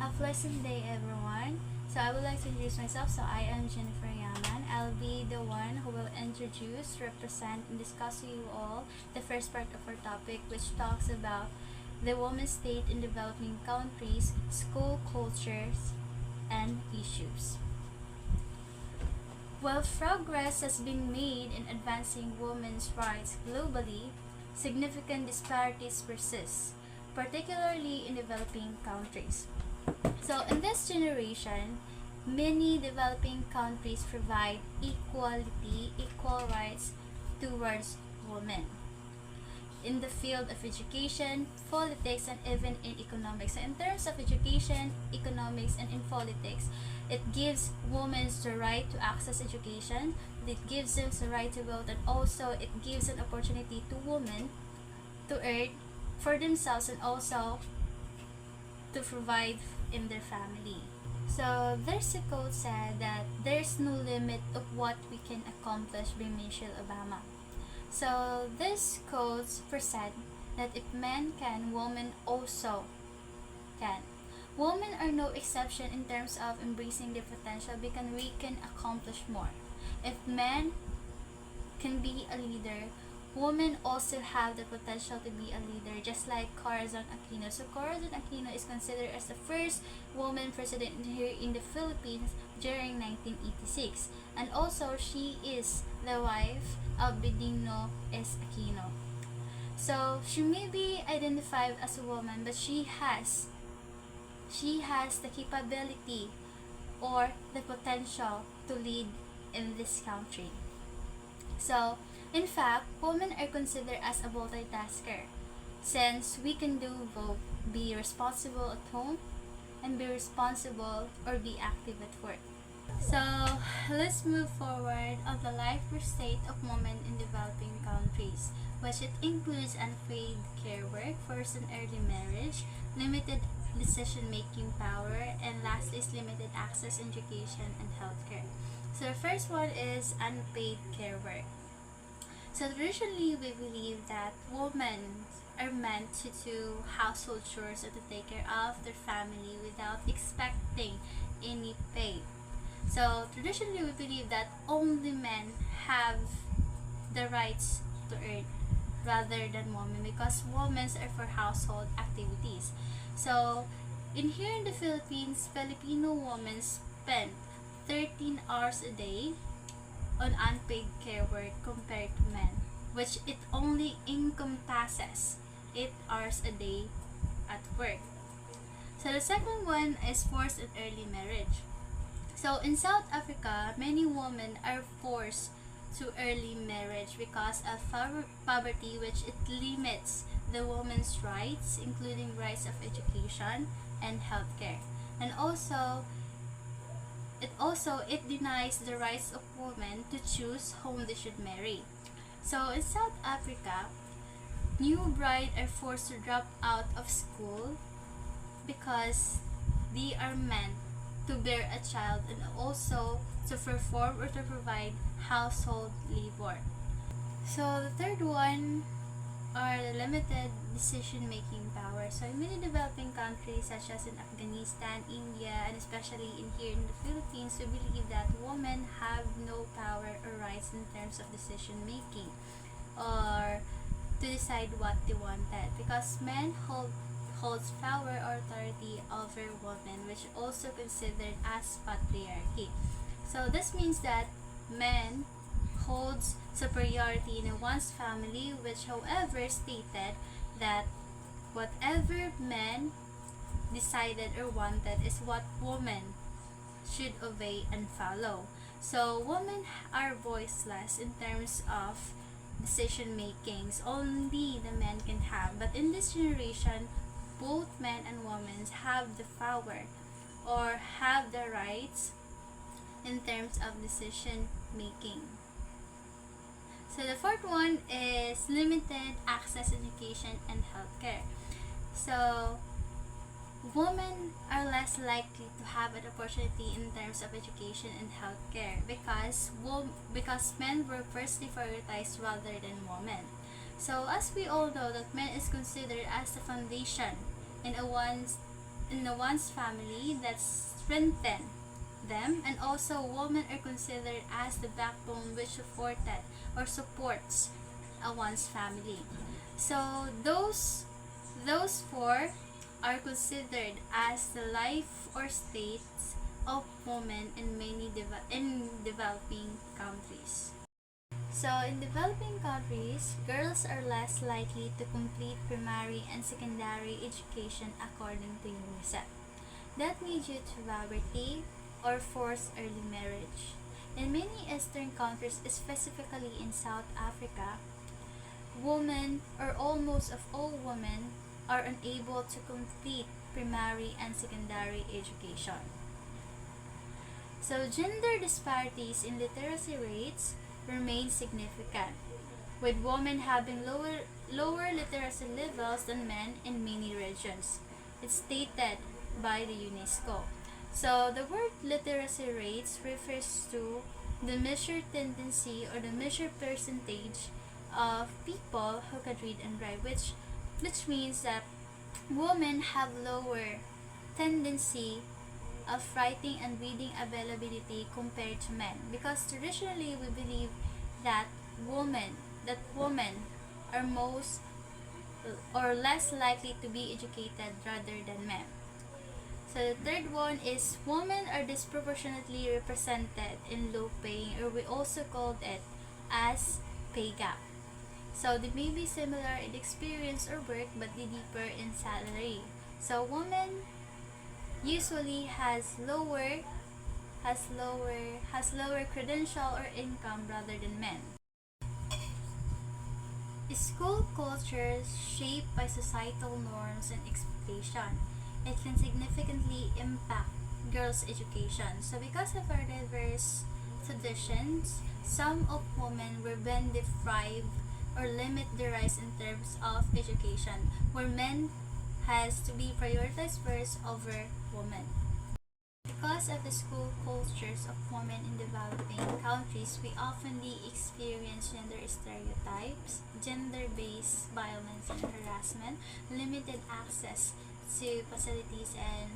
A pleasant day, everyone. So I would like to introduce myself. So I am Jennifer Yaman. I'll be the one who will introduce, represent, and discuss to you all the first part of our topic, which talks about the women's state in developing countries, school cultures, and issues. While progress has been made in advancing women's rights globally, significant disparities persist, particularly in developing countries. So, in this generation, many developing countries provide equal rights towards women in the field of education, politics, and even in economics. So in terms of education, economics, and in politics, it gives women the right to access education, it gives them the right to vote, and also it gives an opportunity to women to earn for themselves and also to provide in their family. So there's a quote said that there's no limit of what we can accomplish by Michelle Obama. So this quote present that if men can, women also can. Women are no exception in terms of embracing their potential because we can accomplish more. If men can be a leader, women also have the potential to be a leader, just like Corazon Aquino. So Corazon Aquino is considered as the first woman president here in the Philippines during 1986. And also, she is the wife of Benigno S. Aquino. So she may be identified as a woman, but she has the capability or the potential to lead in this country. So, in fact, women are considered as a multitasker since we can do both, be responsible at home and be responsible or be active at work. So, let's move forward on the life or state of women in developing countries, which it includes unpaid care work, forced and early marriage, limited decision-making power, and lastly is limited access, education, and healthcare. So the first one is unpaid care work. So traditionally, we believe that women are meant to do household chores and to take care of their family without expecting any pay. So traditionally, we believe that only men have the rights to earn rather than women because women are for household activities. So in here in the Philippines, Filipino women spend 13 hours a day on unpaid care work compared to men, which it only encompasses 8 hours a day at work. So the second one is forced and early marriage. So in South Africa, many women are forced to early marriage because of poverty, which it limits the woman's rights, including rights of education and healthcare. And it denies the rights of women to choose whom they should marry. So in South Africa, new brides are forced to drop out of school because they are meant to bear a child and also to perform or to provide household labor. So the third one are the limited decision-making power. So in many developing countries such as in Afghanistan, India, and especially in here in the Philippines, we believe that women have no power or rights in terms of decision-making or to decide what they wanted because men holds power or authority over women, which also considered as patriarchy. So this means that men holds superiority in one's family, which however stated that whatever men decided or wanted is what women should obey and follow. So women are voiceless in terms of decision makings. Only the men can have. But in this generation, both men and women have the power or have the rights in terms of decision making. So the fourth one is limited access education and healthcare. So women are less likely to have an opportunity in terms of education and healthcare because men were firstly prioritized rather than women. So as we all know that men is considered as the foundation in in the one's family that strengthen them, and also women are considered as the backbone which supported or supports one's family. So those four are considered as the life or states of women in many developing countries. So, in developing countries, girls are less likely to complete primary and secondary education according to UNICEF. That may due to poverty or forced early marriage. In many Eastern countries, specifically in South Africa, women or almost of all women are unable to complete primary and secondary education. So, gender disparities in literacy rates remain significant, with women having lower literacy levels than men in many regions. It's stated by the UNESCO. So the word literacy rates refers to the measured tendency or the measured percentage of people who can read and write, which means that women have lower tendency of writing and reading availability compared to men, because traditionally we believe that women are most or less likely to be educated rather than men. So the third one is women are disproportionately represented in low paying, or we also called it as pay gap. So they may be similar in experience or work but they differ in salary. So women usually has lower credential or income rather than men. School culture is shaped by societal norms and expectation. It can significantly impact girls' education. So because of our diverse traditions, some of women were being deprived or limit their rights in terms of education, where men has to be prioritized first over women. Because of the school cultures of women in developing countries, we oftenly experience gender stereotypes, gender-based violence and harassment, limited access to facilities and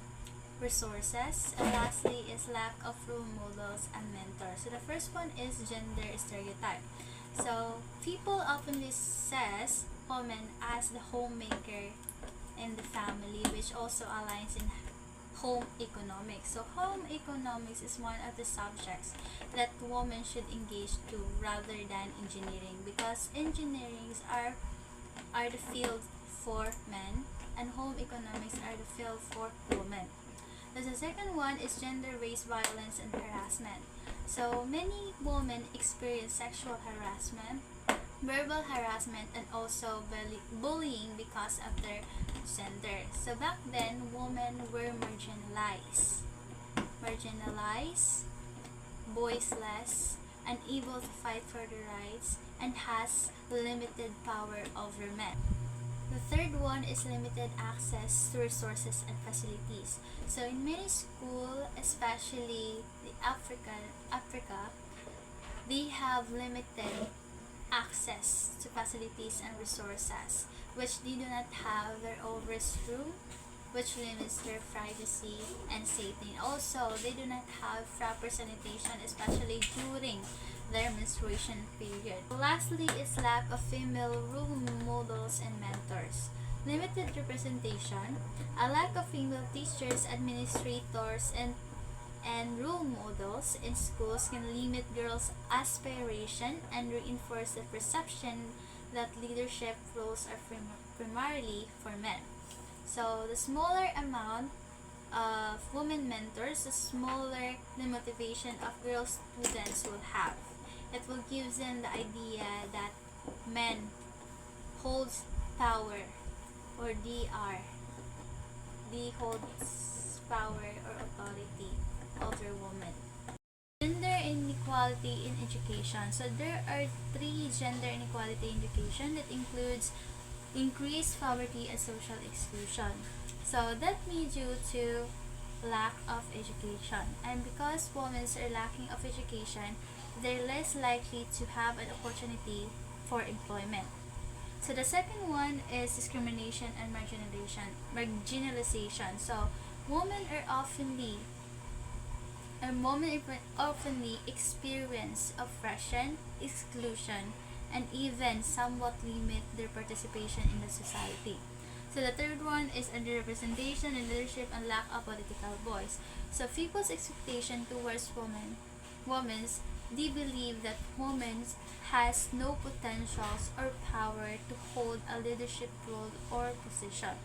resources, and lastly is lack of role models and mentors. So the first one is gender stereotype. So people often says woman as the homemaker in the family, which also aligns in home economics. So home economics is one of the subjects that women should engage to rather than engineering, because engineering are the field for men and home economics are the field for women. The second one is gender-based violence and harassment. So many women experience sexual harassment, verbal harassment, and also bullying because of their gender. So back then, women were marginalized, voiceless, unable to fight for their rights, and has limited power over men. The third one is limited access to resources and facilities. So in many schools, especially the Africa, they have limited access to facilities and resources, which they do not have their own restroom, which limits their privacy and safety. Also, they do not have proper sanitation, especially during their menstruation period. Lastly is lack of female role models and mentors. Limited representation, a lack of female teachers, administrators, and role models in schools can limit girls' aspiration and reinforce the perception that leadership roles are primarily for men. So the smaller amount of women mentors, the smaller the motivation of girl students will have. It will give them the idea that men holds power, or they hold power or authority over women. Gender inequality in education. So there are 3 gender inequality in education that includes increased poverty and social exclusion. So that may due to lack of education, and because women are lacking of education, they're less likely to have an opportunity for employment. So the second one is discrimination and marginalization. So Women oftenly experience oppression, exclusion, and even somewhat limit their participation in the society. So the third one is underrepresentation in leadership and lack of political voice. So people's expectation towards women's they believe that women has no potentials or power to hold a leadership role or position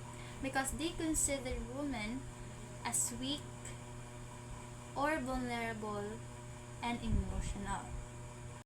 because they consider women as weak or vulnerable and emotional.